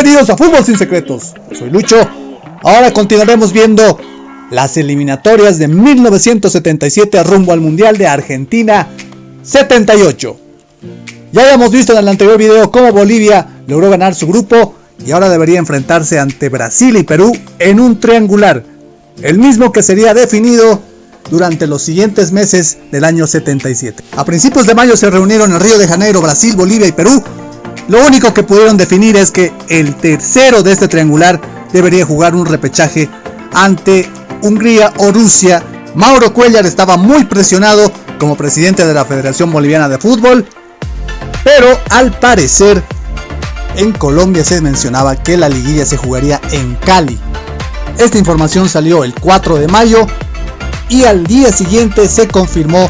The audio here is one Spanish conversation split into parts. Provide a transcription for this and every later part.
Bienvenidos a Fútbol Sin Secretos. Yo soy Lucho. Ahora continuaremos viendo las eliminatorias de 1977 rumbo al Mundial de Argentina 78. Ya habíamos visto en el anterior video cómo Bolivia logró ganar su grupo y ahora debería enfrentarse ante Brasil y Perú en un triangular, el mismo que sería definido durante los siguientes meses del año 77. A principios de mayo se reunieron en Río de Janeiro, Brasil, Bolivia y Perú. Lo único que pudieron definir es que el tercero de este triangular debería jugar un repechaje ante Hungría o Rusia. Mauro Cuéllar estaba muy presionado como presidente de la Federación Boliviana de Fútbol, pero al parecer en Colombia se mencionaba que la liguilla se jugaría en Cali. Esta información salió el 4 de mayo y al día siguiente se confirmó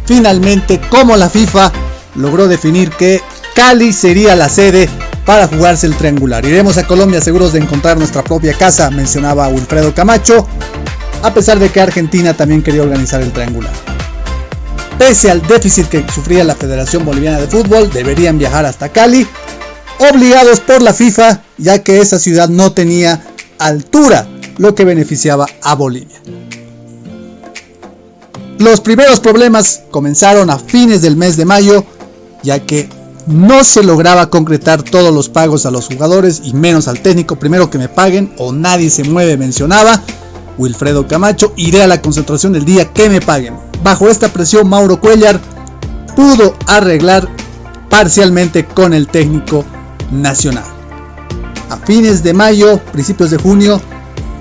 finalmente cómo la FIFA logró definir que Cali sería la sede para jugarse el triangular. Iremos a Colombia seguros de encontrar nuestra propia casa, mencionaba Wilfredo Camacho, a pesar de que Argentina también quería organizar el triangular. Pese al déficit que sufría la Federación Boliviana de Fútbol, deberían viajar hasta Cali, obligados por la FIFA, ya que esa ciudad no tenía altura, lo que beneficiaba a Bolivia. Los primeros problemas comenzaron a fines del mes de mayo, ya que no se lograba concretar todos los pagos a los jugadores y menos al técnico. Primero que me paguen o nadie se mueve, mencionaba Wilfredo Camacho. Iré a la concentración el día que me paguen. Bajo esta presión, Mauro Cuéllar pudo arreglar parcialmente con el técnico nacional. A fines de mayo, principios de junio,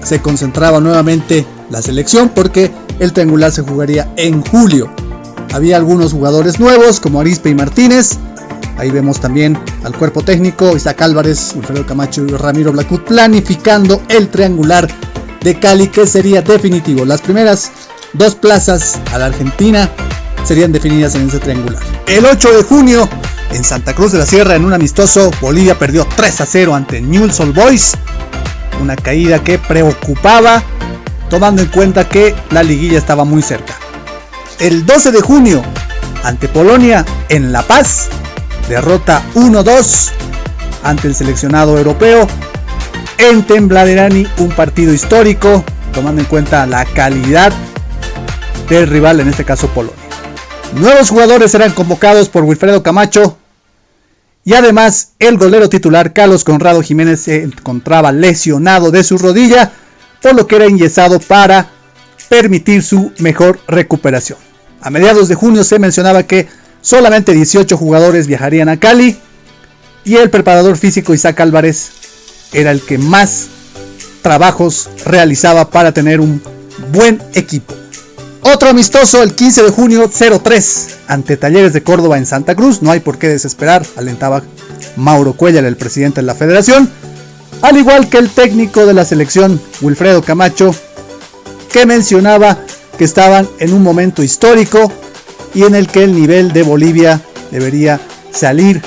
se concentraba nuevamente la selección porque el triangular se jugaría en julio. Había algunos jugadores nuevos como Arispe y Martínez. Ahí vemos también al cuerpo técnico, Isaac Álvarez, Wilfredo Camacho y Ramiro Blacut planificando el triangular de Cali, que sería definitivo. Las primeras dos plazas a la Argentina serían definidas en ese triangular. El 8 de junio, en Santa Cruz de la Sierra, en un amistoso, Bolivia perdió 3-0 ante Newell's Old Boys. Una caída que preocupaba, tomando en cuenta que la liguilla estaba muy cerca. El 12 de junio, ante Polonia en La Paz, derrota 1-2 ante el seleccionado europeo en Tembladerani, un partido histórico, tomando en cuenta la calidad del rival, en este caso Polonia. Nuevos jugadores serán convocados por Wilfredo Camacho y además el golero titular Carlos Conrado Jiménez se encontraba lesionado de su rodilla, por lo que era enyesado para permitir su mejor recuperación. A mediados de junio se mencionaba que solamente 18 jugadores viajarían a Cali y el preparador físico Isaac Álvarez era el que más trabajos realizaba para tener un buen equipo. Otro amistoso el 15 de junio 0-3 ante Talleres de Córdoba en Santa Cruz. No hay por qué desesperar, alentaba Mauro Cuéllar, el presidente de la federación, al igual que el técnico de la selección Wilfredo Camacho, que mencionaba que estaban en un momento histórico y en el que el nivel de Bolivia debería salir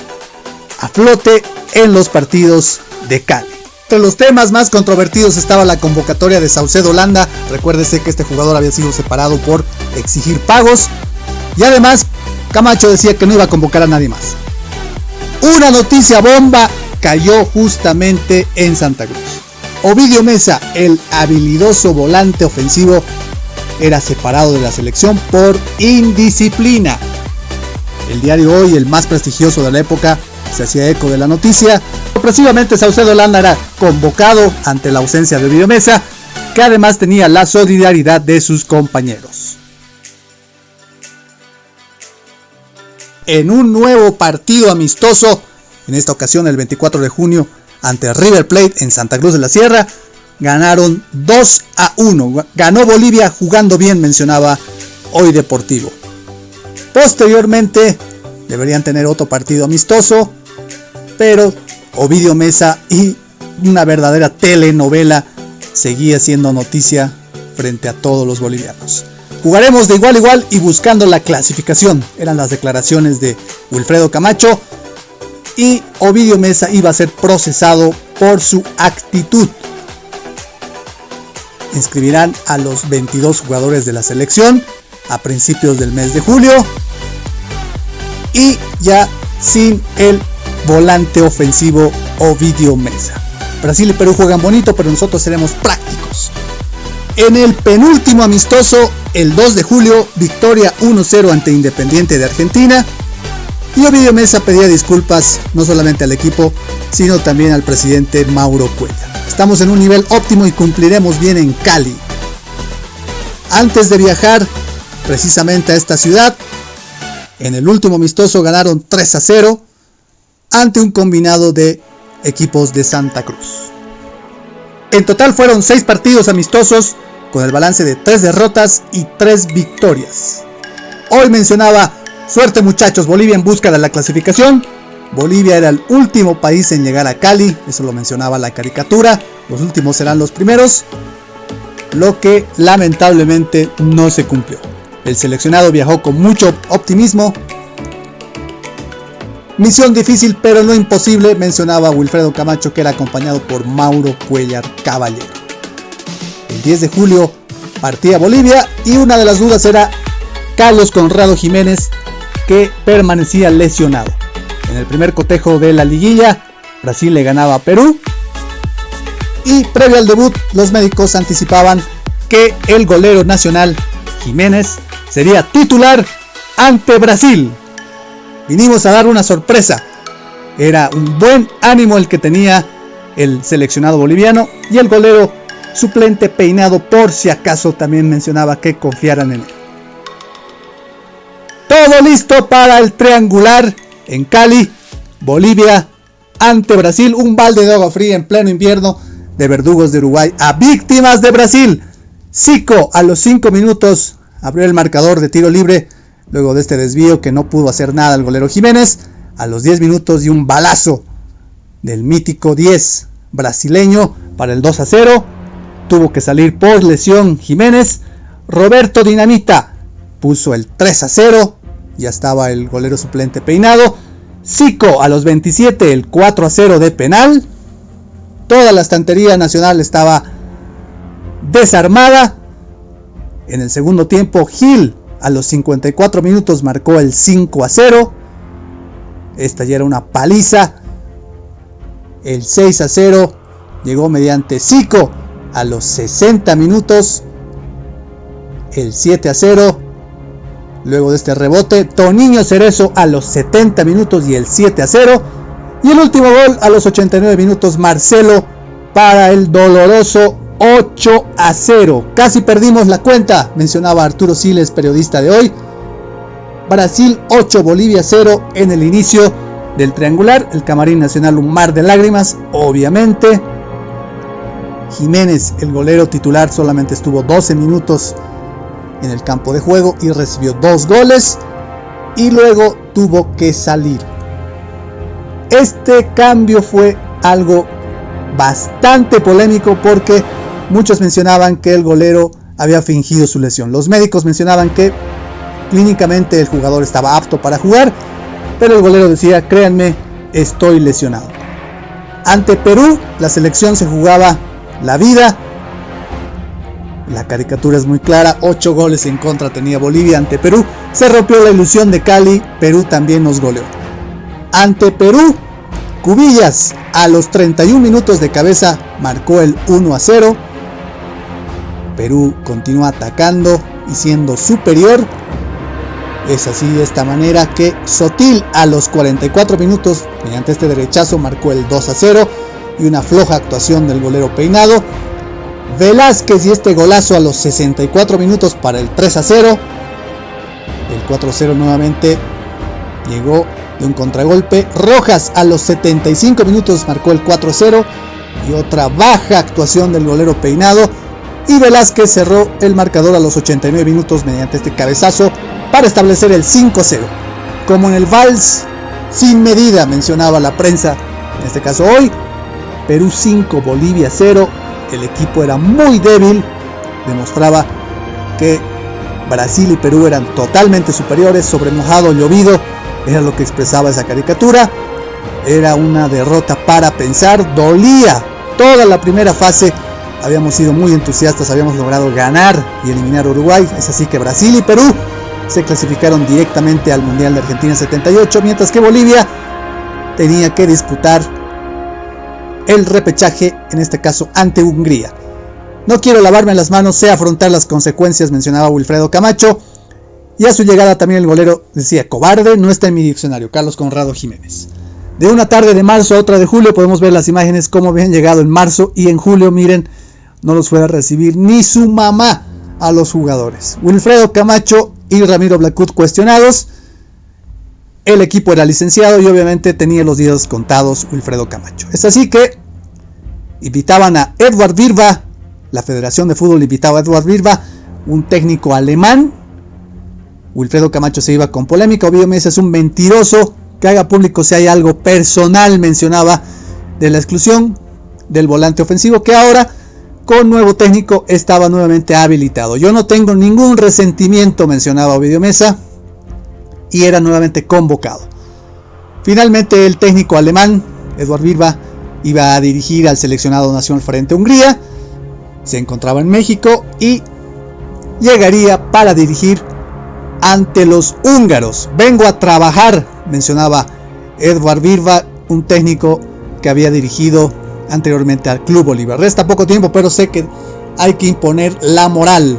a flote en los partidos de Cali. Entre los temas más controvertidos estaba la convocatoria de Saucedo Landa. Recuérdese que este jugador había sido separado por exigir pagos y además Camacho decía que no iba a convocar a nadie más. Una noticia bomba cayó justamente en Santa Cruz. Ovidio Mesa, el habilidoso volante ofensivo, era separado de la selección por indisciplina. El diario Hoy, el más prestigioso de la época, se hacía eco de la noticia. Sorpresivamente, Saucedo Landa era convocado ante la ausencia de Ovidio Mesa, que además tenía la solidaridad de sus compañeros. En un nuevo partido amistoso, en esta ocasión el 24 de junio, ante River Plate en Santa Cruz de la Sierra, ganaron 2-1. Ganó Bolivia jugando bien, mencionaba Hoy Deportivo. Posteriormente deberían tener otro partido amistoso, pero Ovidio Mesa y una verdadera telenovela seguía siendo noticia frente a todos los bolivianos. Jugaremos de igual a igual y buscando la clasificación, eran las declaraciones de Wilfredo Camacho, y Ovidio Mesa iba a ser procesado por su actitud. Inscribirán a los 22 jugadores de la selección a principios del mes de julio y ya sin el volante ofensivo Ovidio Mesa. Brasil y Perú juegan bonito, pero nosotros seremos prácticos. En el penúltimo amistoso, el 2 de julio, victoria 1-0 ante Independiente de Argentina. Y Ovidio Mesa pedía disculpas no solamente al equipo, sino también al presidente Mauro Cuellar. Estamos en un nivel óptimo y cumpliremos bien en Cali. Antes de viajar precisamente a esta ciudad, en el último amistoso ganaron 3-0 ante un combinado de equipos de Santa Cruz. En total fueron 6 partidos amistosos con el balance de 3 derrotas y 3 victorias. Hoy mencionaba, suerte muchachos, Bolivia en busca de la clasificación. Bolivia era el último país en llegar a Cali, eso lo mencionaba la caricatura, los últimos serán los primeros, lo que lamentablemente no se cumplió. El seleccionado viajó con mucho optimismo. Misión difícil pero no imposible, mencionaba Wilfredo Camacho, que era acompañado por Mauro Cuellar Caballero. El 10 de julio partía Bolivia y una de las dudas era Carlos Conrado Jiménez, que permanecía lesionado. En el primer cotejo de la liguilla, Brasil le ganaba a Perú y previo al debut los médicos anticipaban que el golero nacional Jiménez sería titular ante Brasil. Vinimos a dar una sorpresa. Era un buen ánimo el que tenía el seleccionado boliviano y el golero suplente Peinado, por si acaso, también mencionaba que confiaran en él. Todo listo para el triangular en Cali, Bolivia ante Brasil. Un balde de agua fría en pleno invierno de verdugos de Uruguay a víctimas de Brasil. Zico a los 5 minutos abrió el marcador de tiro libre luego de este desvío que no pudo hacer nada el golero Jiménez. A los 10 minutos dio un balazo del mítico 10 brasileño para el 2-0. Tuvo que salir por lesión Jiménez. Roberto Dinamita puso el 3-0. Ya estaba el golero suplente Peinado. Zico a los 27 el 4-0 de penal. Toda la estantería nacional estaba desarmada. En el segundo tiempo, Gil a los 54 minutos marcó el 5-0. Esta ya era una paliza. El 6-0 llegó mediante Zico a los 60 minutos. El 7-0. Luego de este rebote, Toninho Cerezo a los 70 minutos y el 7-0. Y el último gol a los 89 minutos, Marcelo para el doloroso 8-0. Casi perdimos la cuenta, mencionaba Arturo Siles, periodista de hoy. Brasil 8, Bolivia 0 en el inicio del triangular. El camarín nacional un mar de lágrimas, obviamente. Jiménez, el golero titular, solamente estuvo 12 minutos en el campo de juego y recibió 2 goles y luego tuvo que salir. Este cambio fue algo bastante polémico porque muchos mencionaban que el golero había fingido su lesión. Los médicos mencionaban que clínicamente el jugador estaba apto para jugar, pero el golero decía, créanme, estoy lesionado. Ante Perú, la selección se jugaba la vida. La caricatura es muy clara, 8 goles en contra tenía Bolivia ante Perú. Se rompió la ilusión de Cali, Perú también nos goleó. Ante Perú, Cubillas a los 31 minutos de cabeza marcó el 1-0. Perú continúa atacando y siendo superior. Es así de esta manera que Sotil a los 44 minutos, mediante este derechazo, marcó el 2-0 y una floja actuación del golero Peinado. Velázquez y este golazo a los 64 minutos para el 3-0. El 4-0 nuevamente llegó de un contragolpe. Rojas a los 75 minutos marcó el 4-0 y otra baja actuación del golero Peinado. Y Velázquez cerró el marcador a los 89 minutos mediante este cabezazo para establecer el 5-0. Como en el vals sin medida, mencionaba la prensa, en este caso hoy, Perú 5, Bolivia 0. El equipo era muy débil, demostraba que Brasil y Perú eran totalmente superiores, sobre mojado, llovido, era lo que expresaba esa caricatura. Era una derrota para pensar, dolía toda la primera fase, habíamos sido muy entusiastas, habíamos logrado ganar y eliminar a Uruguay, es así que Brasil y Perú se clasificaron directamente al Mundial de Argentina 78, mientras que Bolivia tenía que disputar el repechaje, en este caso ante Hungría. No quiero lavarme las manos, sé afrontar las consecuencias, mencionaba Wilfredo Camacho. Y a su llegada también el golero decía: cobarde no está en mi diccionario. Carlos Conrado Jiménez. De una tarde de marzo a otra de julio podemos ver las imágenes cómo habían llegado en marzo, y en julio, miren, no los fue a recibir ni su mamá a los jugadores. Wilfredo Camacho y Ramiro Blacut cuestionados. El equipo era licenciado y obviamente tenía los días contados Wilfredo Camacho. Es así que invitaban a Edward Virba, la Federación de Fútbol invitaba a Edward Virba, un técnico alemán. Wilfredo Camacho se iba con polémica. Ovidio Mesa es un mentiroso, que haga público si hay algo personal, mencionaba, de la exclusión del volante ofensivo, que ahora con nuevo técnico estaba nuevamente habilitado. Yo no tengo ningún resentimiento, mencionaba Ovidio Mesa, y era nuevamente convocado. Finalmente el técnico alemán, Edward Virba, iba a dirigir al seleccionado nacional frente a Hungría. Se encontraba en México y llegaría para dirigir ante los húngaros. Vengo a trabajar, mencionaba Edward Virba, un técnico que había dirigido anteriormente al Club Bolívar. Resta poco tiempo, pero sé que hay que imponer la moral,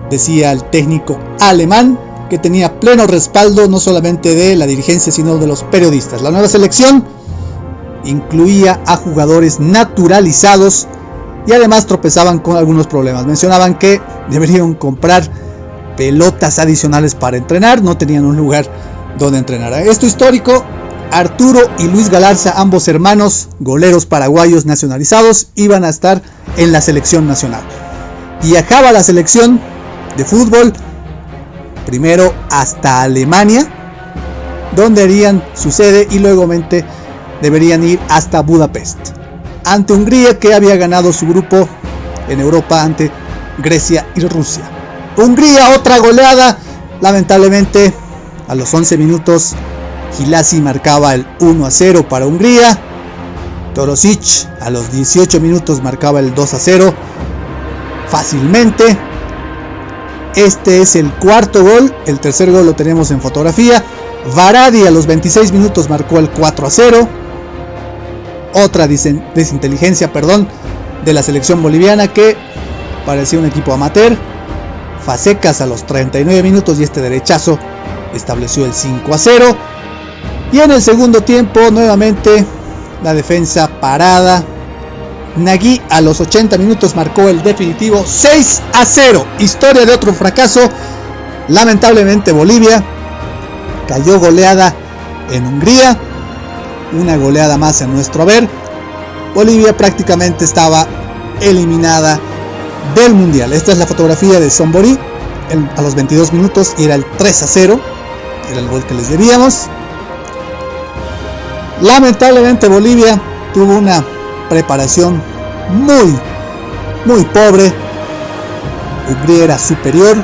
decía el técnico alemán, que tenía pleno respaldo no solamente de la dirigencia sino de los periodistas. La nueva selección incluía a jugadores naturalizados y además tropezaban con algunos problemas. Mencionaban que deberían comprar pelotas adicionales para entrenar, no tenían un lugar donde entrenar. Esto histórico: Arturo y Luis Galarza, ambos hermanos goleros paraguayos nacionalizados, iban a estar en la selección nacional. Viajaba la selección de fútbol primero hasta Alemania, donde harían su sede, y luego deberían ir hasta Budapest, ante Hungría, que había ganado su grupo en Europa ante Grecia y Rusia. Hungría, otra goleada. Lamentablemente, a los 11 minutos, Gilasi marcaba el 1-0 para Hungría. Torosic a los 18 minutos marcaba el 2-0 fácilmente. Este es el cuarto gol. El tercer gol lo tenemos en fotografía. Varadi a los 26 minutos marcó el 4-0. Otra desinteligencia, de la selección boliviana, que parecía un equipo amateur. Fasecas a los 39 minutos y este derechazo estableció el 5-0. Y en el segundo tiempo nuevamente la defensa parada. Nagui a los 80 minutos marcó el definitivo 6-0. Historia de otro fracaso. Lamentablemente Bolivia cayó goleada en Hungría. Una goleada más en nuestro haber. Bolivia prácticamente estaba eliminada del mundial. Esta es la fotografía de Sombori a los 22 minutos y era el 3-0. Era el gol que les debíamos. Lamentablemente Bolivia tuvo una preparación muy pobre. Hungría era superior.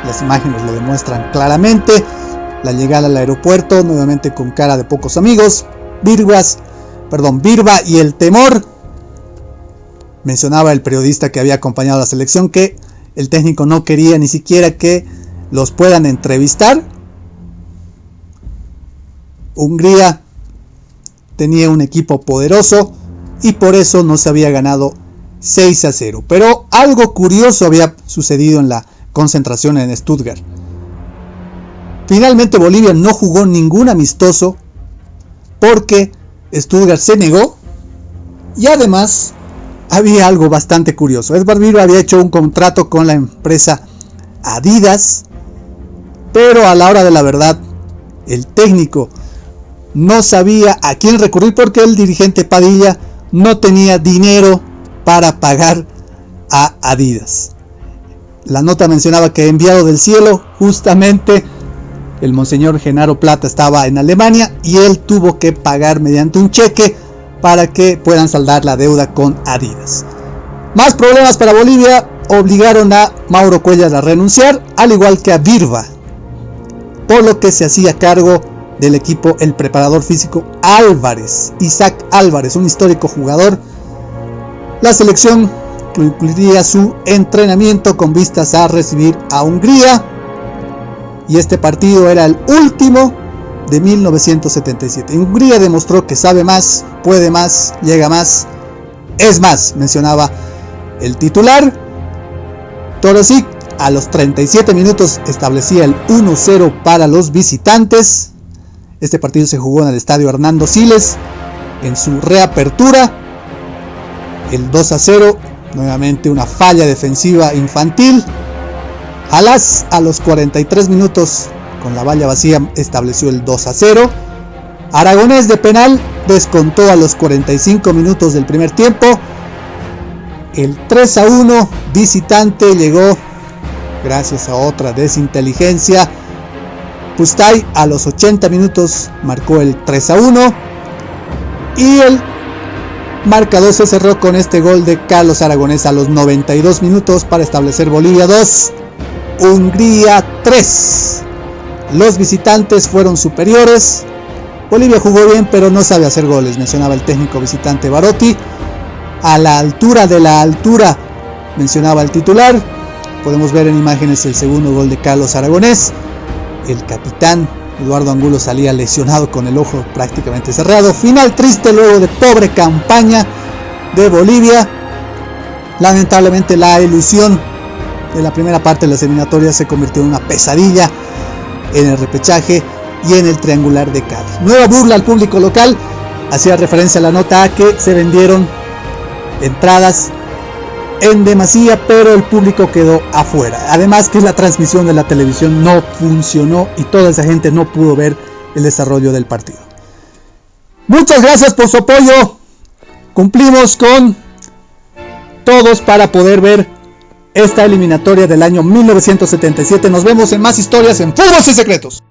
Las imágenes lo demuestran claramente. La llegada al aeropuerto nuevamente con cara de pocos amigos. Virba y el temor. Mencionaba el periodista que había acompañado a la selección que el técnico no quería ni siquiera que los puedan entrevistar. Hungría tenía un equipo poderoso y por eso no se había ganado 6-0. Pero algo curioso había sucedido en la concentración en Stuttgart. Finalmente Bolivia no jugó ningún amistoso porque Stuttgart se negó, y además había algo bastante curioso. Edward Virba había hecho un contrato con la empresa Adidas, pero a la hora de la verdad el técnico no sabía a quién recurrir porque el dirigente Padilla no tenía dinero para pagar a Adidas. La nota mencionaba que enviado del cielo, justamente el monseñor Genaro Plata estaba en Alemania y él tuvo que pagar mediante un cheque para que puedan saldar la deuda con Adidas. Más problemas para Bolivia obligaron a Mauro Cuellar a renunciar, al igual que a Virba, por lo que se hacía cargo del equipo el preparador físico Isaac Álvarez, un histórico jugador. La selección concluiría su entrenamiento con vistas a recibir a Hungría, y este partido era el último de 1977. Hungría demostró que sabe más, puede más, llega más, es más, mencionaba el titular. Torosic a los 37 minutos establecía el 1-0 para los visitantes. Este partido se jugó en el estadio Hernando Siles en su reapertura. El 2-0, nuevamente una falla defensiva infantil. Alas a los 43 minutos con la valla vacía estableció el 2-0. Aragonés de penal descontó a los 45 minutos del primer tiempo. El 3-1 visitante llegó gracias a otra desinteligencia. Pustay a los 80 minutos marcó el 3-1 y el marcador se cerró con este gol de Carlos Aragonés a los 92 minutos para establecer Bolivia 2, Hungría 3. Los visitantes fueron superiores. Bolivia jugó bien, pero no sabe hacer goles, mencionaba el técnico visitante Barotti. A la altura de la altura, mencionaba el titular. Podemos ver en imágenes el segundo gol de Carlos Aragonés. El capitán Eduardo Angulo salía lesionado con el ojo prácticamente cerrado. Final triste luego de pobre campaña de Bolivia. Lamentablemente la ilusión de la primera parte de las eliminatorias se convirtió en una pesadilla en el repechaje y en el triangular de Cali. Nueva burla al público local. Hacía referencia a la nota a que se vendieron entradas en demasía, pero el público quedó afuera. Además que la transmisión de la televisión no funcionó y toda esa gente no pudo ver el desarrollo del partido. Muchas gracias por su apoyo. Cumplimos con todos para poder ver esta eliminatoria del año 1977. Nos vemos en más historias en Fútbol Sin Secretos.